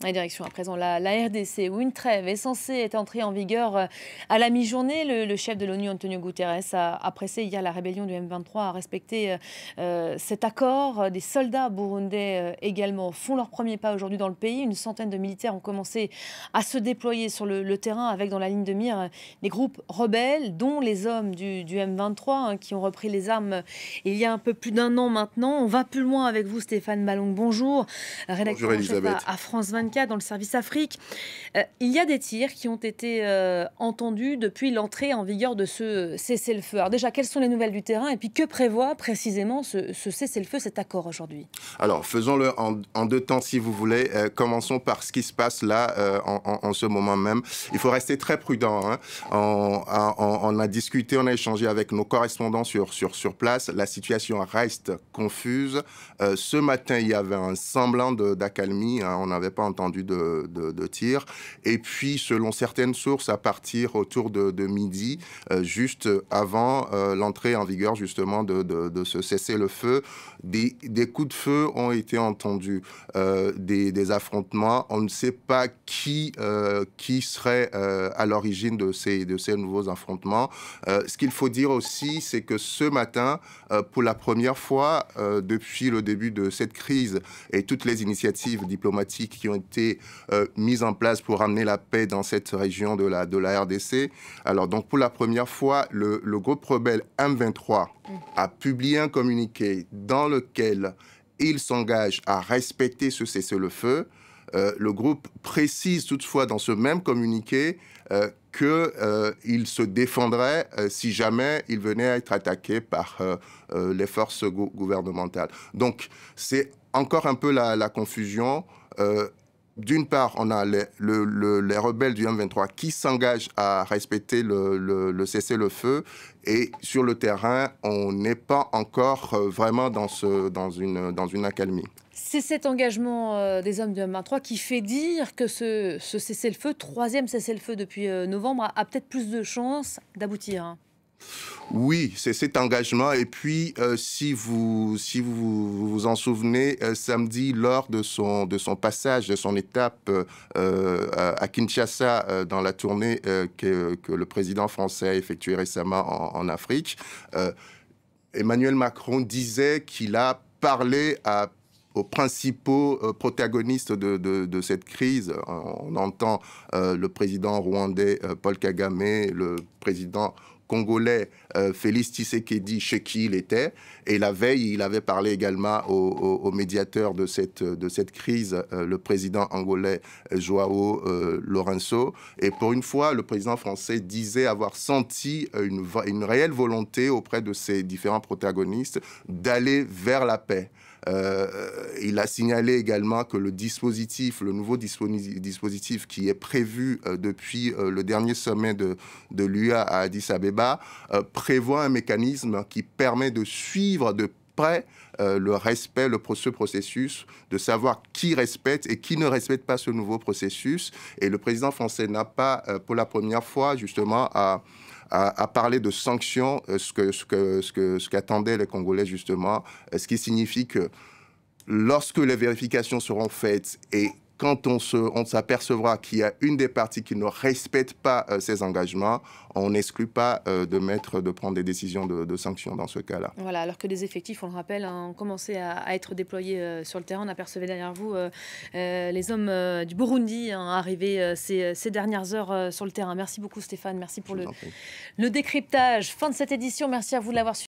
La direction à présent, la RDC, où une trêve est censée être entrée en vigueur à la mi-journée. Le chef de l'ONU, Antonio Guterres, a pressé hier la rébellion du M23 à respecter cet accord. Des soldats burundais également font leur premier pas aujourd'hui dans le pays. Une centaine de militaires ont commencé à se déployer sur le terrain avec dans la ligne de mire des groupes rebelles, dont les hommes du M23 qui ont repris les armes il y a un peu plus d'un an maintenant. On va plus loin avec vous, Stéphane Malong. Bonjour, rédacteur Bonjour en chef Elisabeth. à France 24 dans le service Afrique. Il y a des tirs qui ont été entendus depuis l'entrée en vigueur de ce cessez-le-feu. Alors déjà, quelles sont les nouvelles du terrain et puis que prévoit précisément ce cessez-le-feu, cet accord aujourd'hui? Alors, faisons-le en deux temps si vous voulez. Commençons par ce qui se passe là en ce moment même. Il faut rester très prudent. Hein. On a discuté, on a échangé avec nos correspondants sur place. La situation reste confuse. Ce matin, il y avait un semblant d'accalmie. Hein. On n'avait pas entendu de tir. Et puis, selon certaines sources, à partir autour de midi, juste avant l'entrée en vigueur justement de ce cessez-le-feu, des coups de feu ont été entendus, des affrontements. On ne sait pas qui serait à l'origine de ces nouveaux affrontements. Ce qu'il faut dire aussi, c'est que ce matin, pour la première fois depuis le début de cette crise et toutes les initiatives diplomatiques qui ont été mises en place pour amener la paix dans cette région de la RDC. Alors donc pour la première fois, le groupe rebelle M23 a publié un communiqué dans lequel il s'engage à respecter ce cessez-le-feu. Le groupe précise toutefois dans ce même communiqué qu'il se défendrait si jamais il venait à être attaqué par les forces gouvernementales. Donc c'est encore un peu la confusion. D'une part, on a les rebelles du M23 qui s'engagent à respecter le cessez-le-feu, et sur le terrain, on n'est pas encore vraiment dans une accalmie. C'est cet engagement des hommes du M23 qui fait dire que ce cessez-le-feu, troisième cessez-le-feu depuis novembre, a peut-être plus de chances d'aboutir, hein. Oui, c'est cet engagement. Et puis, si vous vous en souvenez, samedi, lors de son passage, de son étape à Kinshasa, dans la tournée que le président français a effectuée récemment en Afrique, Emmanuel Macron disait qu'il a parlé aux principaux protagonistes de cette crise. On entend le président rwandais Paul Kagame, le président congolais Félix Tshisekedi, chez qui il était. Et la veille, il avait parlé également au médiateur de cette crise, le président angolais Joao Lourenço. Et pour une fois, le président français disait avoir senti une réelle volonté auprès de ces différents protagonistes d'aller vers la paix. Il a signalé également que le nouveau dispositif qui est prévu depuis le dernier sommet de l'UA à Addis Abeba prévoit un mécanisme qui permet de suivre de près ce processus, de savoir qui respecte et qui ne respecte pas ce nouveau processus. Et le président français n'a pas, pour la première fois, justement, à parler de sanctions, ce qu'attendaient les Congolais, justement, ce qui signifie que lorsque les vérifications seront faites et quand on s'apercevra qu'il y a une des parties qui ne respecte pas ses engagements, on n'exclut pas de prendre des décisions de sanctions dans ce cas-là. Voilà, alors que des effectifs, on le rappelle, ont commencé à être déployés sur le terrain. On apercevait derrière vous les hommes du Burundi arrivés ces dernières heures sur le terrain. Merci beaucoup Stéphane, merci pour le décryptage. Fin de cette édition, merci à vous de l'avoir suivi.